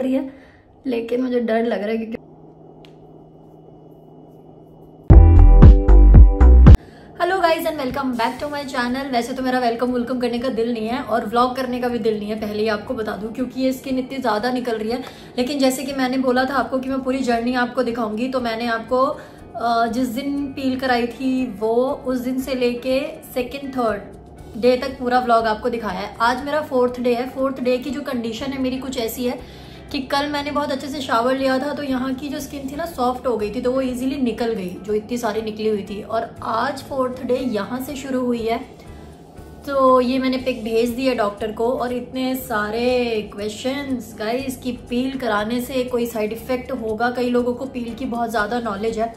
रही है, लेकिन मुझे डर लग रहा है क्योंकि hello guys and welcome back to my channel. वैसे तो मेरा वेलकम करने का दिल नहीं है और व्लॉग करने का भी दिल नहीं है, पहले ही आपको बता दूं, क्योंकि ये स्किन इतनी ज़्यादा निकल रही है। लेकिन जैसे कि मैंने बोला था आपको कि मैं पूरी जर्नी आपको दिखाऊंगी, तो मैंने आपको जिस दिन पील कराई थी वो उस दिन से लेके सेकेंड थर्ड डे तक पूरा व्लॉग आपको दिखाया है। आज मेरा फोर्थ डे है। फोर्थ डे की जो कंडीशन है मेरी कुछ ऐसी है कि कल मैंने बहुत अच्छे से शावर लिया था, तो यहाँ की जो स्किन थी ना सॉफ्ट हो गई थी, तो वो इजीली निकल गई, जो इतनी सारी निकली हुई थी। और आज फोर्थ डे यहाँ से शुरू हुई है, तो ये मैंने पिक भेज दी है डॉक्टर को। और इतने सारे क्वेश्चंस गाइस कि पील कराने से कोई साइड इफेक्ट होगा, कई लोगों को पील की बहुत ज़्यादा नॉलेज है।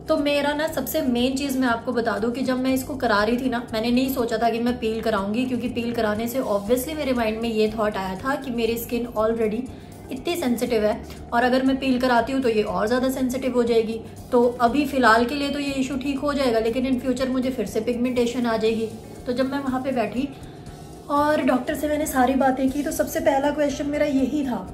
तो मेरा ना सबसे मेन चीज़ मैं आपको बता दूं कि जब मैं इसको करा रही थी ना, मैंने नहीं सोचा था कि मैं पील कराऊंगी, क्योंकि पील कराने से ऑब्वियसली मेरे माइंड में ये थॉट आया था कि मेरी स्किन ऑलरेडी इतनी सेंसिटिव है और अगर मैं पील कराती हूँ तो ये और ज़्यादा सेंसिटिव हो जाएगी। तो अभी फ़िलहाल के लिए तो ये इशू ठीक हो जाएगा, लेकिन इन फ्यूचर मुझे फिर से पिगमेंटेशन आ जाएगी। तो जब मैं वहाँ पे बैठी और डॉक्टर से मैंने सारी बातें की, तो सबसे पहला क्वेश्चन मेरा यही था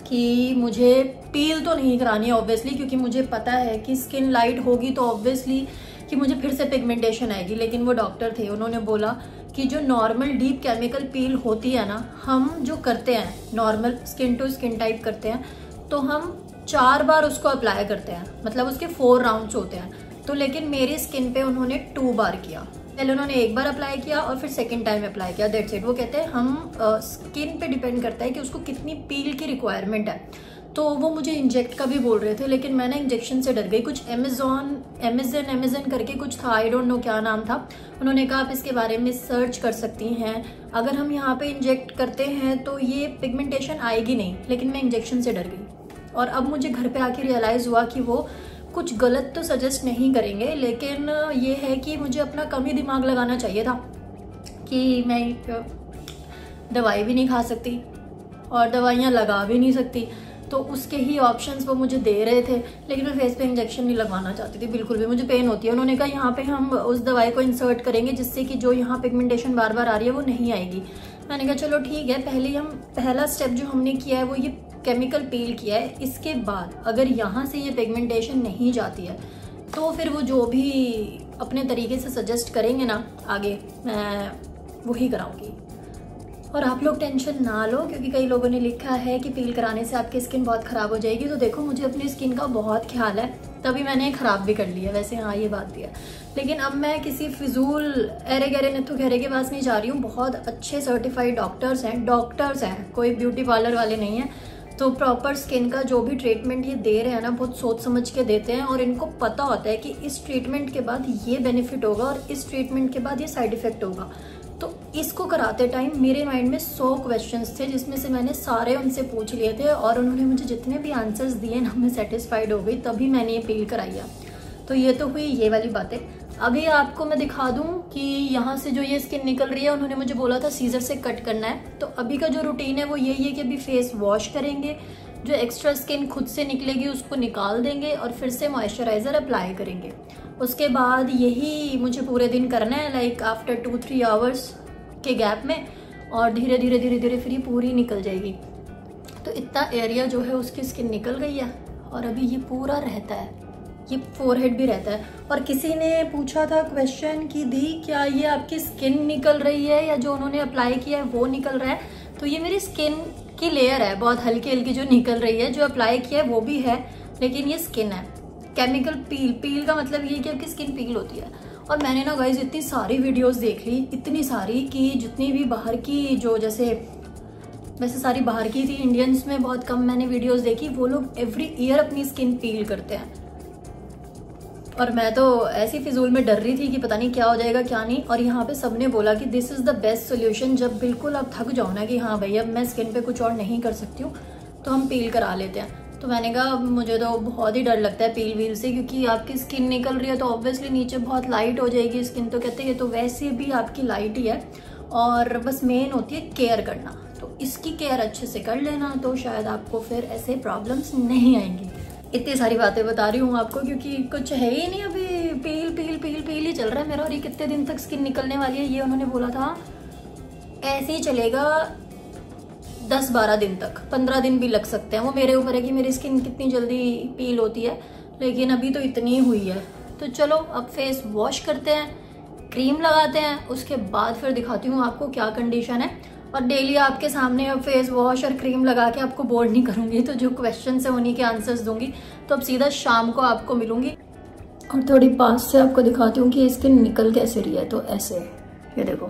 कि मुझे पील तो नहीं करानी है ऑब्वियसली, क्योंकि मुझे पता है कि स्किन लाइट होगी तो ऑब्वियसली कि मुझे फिर से पिगमेंटेशन आएगी। लेकिन वो डॉक्टर थे, उन्होंने बोला कि जो नॉर्मल डीप केमिकल पील होती है ना, हम जो करते हैं normal skin to skin type करते हैं, तो हम 4 बार उसको अप्लाई करते हैं, मतलब उसके 4 राउंड्स होते हैं। तो लेकिन मेरी स्किन पे उन्होंने 2 बार किया। पहले उन्होंने 1 बार अप्लाई किया और फिर सेकेंड टाइम अप्लाई किया, दैट्स इट। वो कहते हैं हम स्किन पे डिपेंड करता है कि उसको कितनी पील की रिक्वायरमेंट है। तो वो मुझे इंजेक्ट का भी बोल रहे थे, लेकिन मैंने इंजेक्शन से डर गई। कुछ अमेजन करके कुछ था, आई डोंट नो क्या नाम था। उन्होंने कहा आप इसके बारे में सर्च कर सकती हैं, अगर हम यहाँ पे इंजेक्ट करते हैं तो ये पिगमेंटेशन आएगी नहीं। लेकिन मैं इंजेक्शन से डर गई और अब मुझे घर पे आके रियलाइज़ हुआ कि वो कुछ गलत तो सजेस्ट नहीं करेंगे, लेकिन ये है कि मुझे अपना कम ही दिमाग लगाना चाहिए था कि मैं दवाई भी नहीं खा सकती और दवाइयाँ लगा भी नहीं सकती। तो उसके ही ऑप्शंस वो मुझे दे रहे थे, लेकिन मैं फेस पे इंजेक्शन नहीं लगवाना चाहती थी बिल्कुल भी, मुझे पेन होती है। उन्होंने कहा यहाँ पे हम उस दवाई को इंसर्ट करेंगे जिससे कि जो यहाँ पिगमेंटेशन बार बार आ रही है वो नहीं आएगी। मैंने कहा चलो ठीक है, पहला स्टेप जो हमने किया है वो ये केमिकल पील किया है। इसके बाद अगर यहाँ से ये पिगमेंटेशन नहीं जाती है तो फिर वो जो भी अपने तरीके से सजेस्ट करेंगे ना आगे, मैं वही कराऊंगी। और आप लोग टेंशन ना लो, क्योंकि कई लोगों ने लिखा है कि पील कराने से आपकी स्किन बहुत ख़राब हो जाएगी। तो देखो, मुझे अपनी स्किन का बहुत ख्याल है, तभी मैंने ख़राब भी कर लिया। वैसे हाँ, ये बात भी है, लेकिन अब मैं किसी फिजूल एरे गहरे नथु गहरे के पास नहीं जा रही हूँ। बहुत अच्छे सर्टिफाइड डॉक्टर्स हैं, कोई ब्यूटी पार्लर वाले नहीं हैं। तो प्रॉपर स्किन का जो भी ट्रीटमेंट ये दे रहे हैं ना, बहुत सोच समझ के देते हैं और इनको पता होता है कि इस ट्रीटमेंट के बाद ये बेनिफिट होगा और इस ट्रीटमेंट के बाद ये साइड इफेक्ट होगा। तो इसको कराते टाइम मेरे माइंड में 100 क्वेश्चंस थे, जिसमें से मैंने सारे उनसे पूछ लिए थे और उन्होंने मुझे जितने भी आंसर्स दिए ना, मैं सेटिस्फाइड हो गई, तभी मैंने ये पील कराई है। तो ये तो हुई ये वाली बातें। अभी आपको मैं दिखा दूं कि यहाँ से जो ये स्किन निकल रही है, उन्होंने मुझे बोला था सीजर से कट करना है। तो अभी का जो रूटीन है वो यही है कि अभी फेस वॉश करेंगे, जो एक्स्ट्रा स्किन खुद से निकलेगी उसको निकाल देंगे और फिर से मॉइस्चराइज़र अप्लाई करेंगे। उसके बाद यही मुझे पूरे दिन करना है, लाइक आफ्टर 2-3 आवर्स के गैप में, और धीरे धीरे फिर ये पूरी निकल जाएगी। तो इतना एरिया जो है उसकी स्किन निकल गई है और अभी ये पूरा रहता है, ये फोरहेड भी रहता है। और किसी ने पूछा था क्वेश्चन कि दी क्या ये आपकी स्किन निकल रही है या जो उन्होंने अप्लाई किया है वो निकल रहा है? तो ये मेरी स्किन की लेयर है, बहुत हल्की हल्की जो निकल रही है, जो अप्लाई किया है वो भी है, लेकिन ये स्किन है। केमिकल पील का मतलब ये कि आपकी स्किन पील होती है। और मैंने ना गाइज इतनी सारी वीडियोस देख ली, इतनी सारी कि जितनी भी बाहर की, जो वैसे सारी बाहर की थी, इंडियंस में बहुत कम मैंने वीडियोस देखी। वो लोग एवरी ईयर अपनी स्किन पील करते हैं और मैं तो ऐसी फिजूल में डर रही थी कि पता नहीं क्या हो जाएगा क्या नहीं। और यहाँ पे सबने बोला कि this is the best solution, जब बिल्कुल आप थक जाओ ना कि हाँ भाई अब मैं स्किन पे कुछ और नहीं कर सकती हूँ, तो हम पील करा लेते हैं। तो मैंने कहा मुझे तो बहुत ही डर लगता है पील वील से, क्योंकि आपकी स्किन निकल रही है तो ऑब्वियसली नीचे बहुत लाइट हो जाएगी स्किन। तो कहते हैं तो वैसे भी आपकी लाइट ही है और बस मेन होती है केयर करना। तो इसकी केयर अच्छे से कर लेना तो शायद आपको फिर ऐसे प्रॉब्लम्स नहीं आएंगी। इतनी सारी बातें बता रही हूँ आपको क्योंकि कुछ है ही नहीं, अभी पील पील पील पील ही चल रहा है मेरा। और ये कितने दिन तक स्किन निकलने वाली है ये उन्होंने बोला था ऐसे ही चलेगा 10-12 दिन तक, 15 दिन भी लग सकते हैं। वो मेरे ऊपर है कि मेरी स्किन कितनी जल्दी पील होती है, लेकिन अभी तो इतनी हुई है। तो चलो अब फेस वॉश करते हैं, क्रीम लगाते हैं, उसके बाद फिर दिखाती हूँ आपको क्या कंडीशन है। और डेली आपके सामने अब फेस वॉश और क्रीम लगा के आपको बोर नहीं करूँगी, तो जो क्वेश्चन है उन्हीं के आंसर्स दूंगी। तो अब सीधा शाम को आपको मिलूंगी और थोड़ी पास से आपको दिखाती हूँ कि स्किन निकल कैसे रही है। तो ऐसे ये देखो,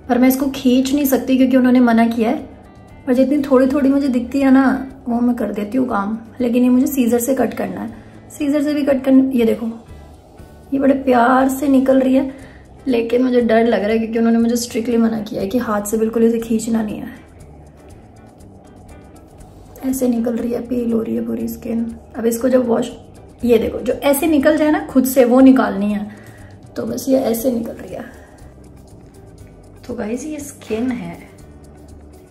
पर मैं इसको खींच नहीं सकती क्योंकि उन्होंने मना किया है, पर जितनी थोड़ी थोड़ी मुझे दिखती है ना वो मैं कर देती हूँ काम। लेकिन ये मुझे सीजर से कट करना है, सीजर से भी कट करना। ये देखो ये बड़े प्यार से निकल रही है, लेकिन मुझे डर लग रहा है क्योंकि उन्होंने मुझे स्ट्रिक्टली मना किया है कि हाथ से बिल्कुल इसे खींचना नहीं है। ऐसे निकल रही है, पील हो रही है पूरी स्किन। अब इसको जब वॉश, ये देखो जो ऐसे निकल जाए ना खुद से, वो निकालनी है। तो बस ये ऐसे निकल रही है। तो गाइस ये स्किन है,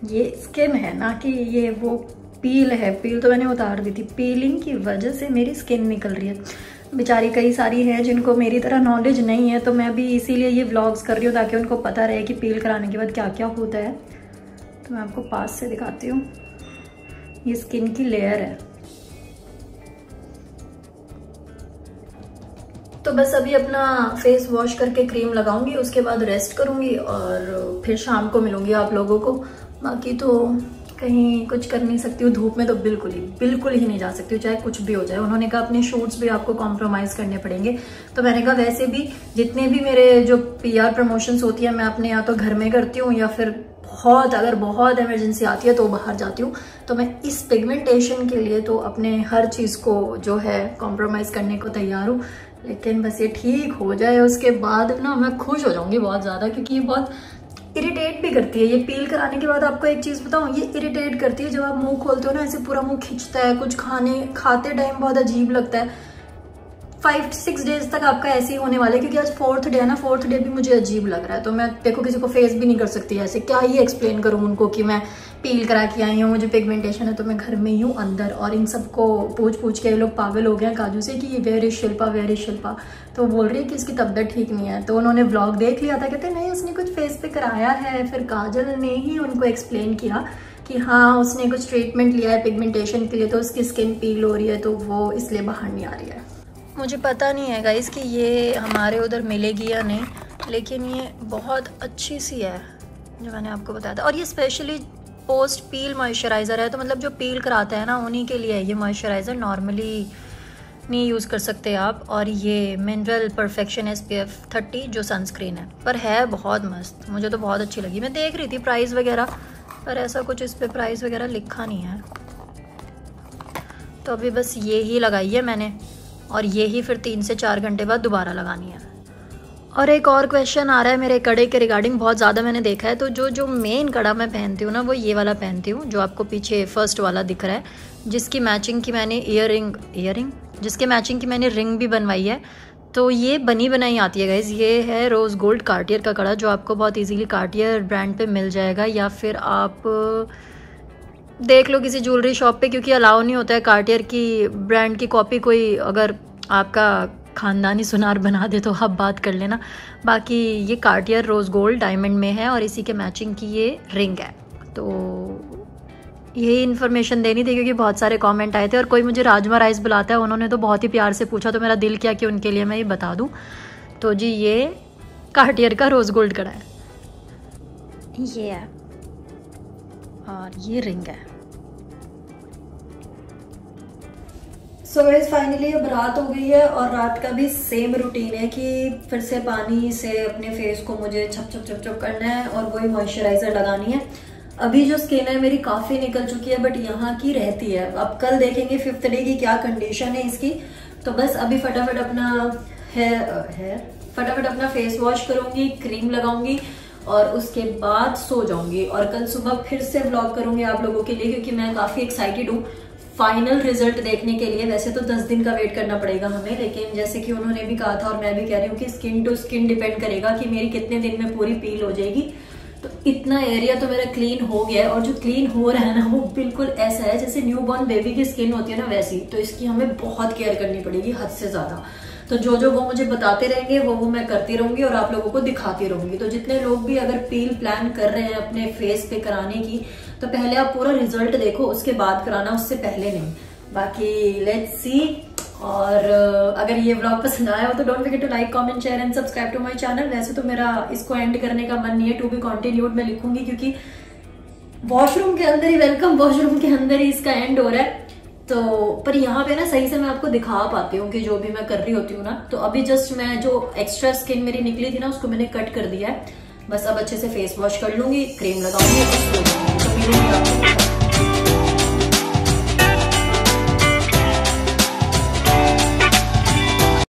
ये स्किन है ना कि ये वो पील है। पील तो मैंने उतार दी थी, पीलिंग की वजह से मेरी स्किन निकल रही है। बेचारी कई सारी हैं जिनको मेरी तरह नॉलेज नहीं है, तो मैं भी इसीलिए ये व्लॉग्स कर रही हूँ ताकि उनको पता रहे कि पील कराने के बाद क्या क्या होता है। तो मैं आपको पास से दिखाती हूँ, ये स्किन की लेयर है। तो बस अभी अपना फेस वॉश करके क्रीम लगाऊंगी, उसके बाद रेस्ट करूंगी और फिर शाम को मिलूंगी आप लोगों को। बाकी तो कहीं कुछ कर नहीं सकती हूँ, धूप में तो बिल्कुल ही नहीं जा सकती हूँ, चाहे कुछ भी हो जाए। उन्होंने कहा अपने शूट्स भी आपको कॉम्प्रोमाइज़ करने पड़ेंगे, तो मैंने कहा वैसे भी जितने भी मेरे जो PR प्रमोशंस होती है मैं अपने या तो घर में करती हूँ या फिर अगर बहुत इमरजेंसी आती है तो बाहर जाती हूँ। तो मैं इस पिगमेंटेशन के लिए तो अपने हर चीज़ को जो है कॉम्प्रोमाइज़ करने को तैयार हूँ। लेकिन बस ये ठीक हो जाए, उसके बाद ना मैं खुश हो जाऊंगी बहुत ज़्यादा, क्योंकि ये बहुत इरिटेट भी करती है। ये पील कराने के बाद आपको एक चीज़ बताऊँ, ये इरिटेट करती है। जब आप मुंह खोलते हो ना ऐसे पूरा मुंह खिंचता है, कुछ खाते टाइम बहुत अजीब लगता है। 5-6 डेज तक आपका ऐसे ही होने वाला है, क्योंकि आज 4th डे है ना, 4th डे भी मुझे अजीब लग रहा है। तो मैं देखो किसी को फेस भी नहीं कर सकती ऐसे, क्या ही एक्सप्लेन करूँ उनको कि मैं पील करा के आई हूँ, मुझे पिगमेंटेशन है। तो मैं घर में ही हूँ अंदर, और इन सबको पूछ के ये लोग पागल हो गए हैं काजू से कि ये वेयर इज शिल्पा। तो बोल रही है कि इसकी तबीयत ठीक नहीं है। तो उन्होंने व्लॉग देख लिया था, कहते नहीं उसने कुछ फेस पे कराया है। फिर काजल ने ही उनको एक्सप्लेन किया कि हाँ उसने कुछ ट्रीटमेंट लिया है पिगमेंटेशन के लिए, तो उसकी स्किन पील हो रही है, तो वो इसलिए बाहर नहीं आ रही है। मुझे पता नहीं है गाइस कि ये हमारे उधर मिलेगी या नहीं, लेकिन ये बहुत अच्छी सी है जो मैंने आपको बताया था। और ये स्पेशली पोस्ट पील मॉइस्चराइज़र है, तो मतलब जो पील कराते हैं ना उन्हीं के लिए है ये मॉइस्चराइज़र, नॉर्मली नहीं यूज़ कर सकते आप। और ये मिनरल परफेक्शन SPF 30 जो सनस्क्रीन है, पर है बहुत मस्त, मुझे तो बहुत अच्छी लगी। मैं देख रही थी प्राइस वगैरह, पर ऐसा कुछ इस पर प्राइस वगैरह लिखा नहीं है। तो अभी बस ये ही लगाई है मैंने, और ये ही फिर 3 से 4 घंटे बाद दोबारा लगानी है। और एक और क्वेश्चन आ रहा है मेरे कड़े के रिगार्डिंग, बहुत ज़्यादा मैंने देखा है। तो जो मेन कड़ा मैं पहनती हूँ ना, वो ये वाला पहनती हूँ जो आपको पीछे फर्स्ट वाला दिख रहा है, जिसकी मैचिंग की मैंने जिसके मैचिंग की मैंने रिंग भी बनवाई है। तो ये बनी बनाई आती है गाइज। ये है रोज़ गोल्ड कार्टियर का कड़ा, जो आपको बहुत ईजीली कार्टियर ब्रांड पे मिल जाएगा, या फिर आप देख लो किसी ज्वेलरी शॉप पे, क्योंकि अलाउ नहीं होता है कार्टियर की ब्रांड की कॉपी कोई अगर आपका ख़ानदानी सुनार बना दे तो आप बात कर लेना। बाकी ये कार्टियर रोज़ गोल्ड डायमंड में है, और इसी के मैचिंग की ये रिंग है। तो यही इन्फॉर्मेशन देनी थी, क्योंकि बहुत सारे कमेंट आए थे। और कोई मुझे राजमा राइस बुलाता है, उन्होंने तो बहुत ही प्यार से पूछा, तो मेरा दिल किया कि उनके लिए मैं ये बता दूँ। तो जी ये कार्टियर का रोज़ गोल्ड कड़ा है, ये है, और ये रिंग है। सो गाइस फाइनली अब रात हो गई है, और रात का भी सेम रूटीन है कि फिर से पानी से अपने फेस को मुझे छप करना है और वही मॉइस्चराइजर लगानी है। अभी जो स्किन है मेरी काफी निकल चुकी है, बट यहाँ की रहती है। अब कल देखेंगे 5th डे की क्या कंडीशन है इसकी। तो बस अभी फटाफट अपना फेस वॉश करूंगी, क्रीम लगाऊंगी, और उसके बाद सो जाऊंगी। और कल सुबह फिर से व्लॉग करूंगी आप लोगों के लिए, क्योंकि मैं काफी एक्साइटेड हूँ फाइनल रिजल्ट देखने के लिए। वैसे तो 10 दिन का वेट करना पड़ेगा हमें, लेकिन जैसे कि उन्होंने भी कहा था और मैं भी कह रही हूँ कि स्किन टू स्किन डिपेंड करेगा कि मेरी कितने दिन में पूरी पील हो जाएगी। तो इतना एरिया तो मेरा क्लीन हो गया है, और जो क्लीन हो रहा है ना वो बिल्कुल ऐसा है जैसे न्यूबॉर्न बेबी की स्किन होती है ना, वैसी। तो इसकी हमें बहुत केयर करनी पड़ेगी, हद से ज्यादा। तो जो वो मुझे बताते रहेंगे वो मैं करती रहूंगी और आप लोगों को दिखाती रहूंगी। तो जितने लोग भी अगर पील प्लान कर रहे हैं अपने फेस पे कराने की, तो पहले आप पूरा रिजल्ट देखो, उसके बाद कराना, उससे पहले नहीं। बाकी लेट्स सी। और अगर ये व्लॉग पसंद आया हो तो don't forget to like, comment, share and subscribe to my channel. वैसे तो मेरा इसको एंड करने का मन नहीं है, टू बी कंटिन्यूड मैं लिखूंगी, क्योंकि वॉशरूम के अंदर ही वेलकम, वॉशरूम के अंदर ही इसका एंड हो रहा है। तो पर यहाँ पे ना सही से मैं आपको दिखा पाती हूँ कि जो भी मैं कर रही होती हूँ ना। तो अभी जस्ट मैं जो एक्स्ट्रा स्किन मेरी निकली थी ना, उसको मैंने कट कर दिया है। बस अब अच्छे से फेस वॉश कर लूंगी, क्रीम लगाऊंगी, तो मिलेंगे आपको।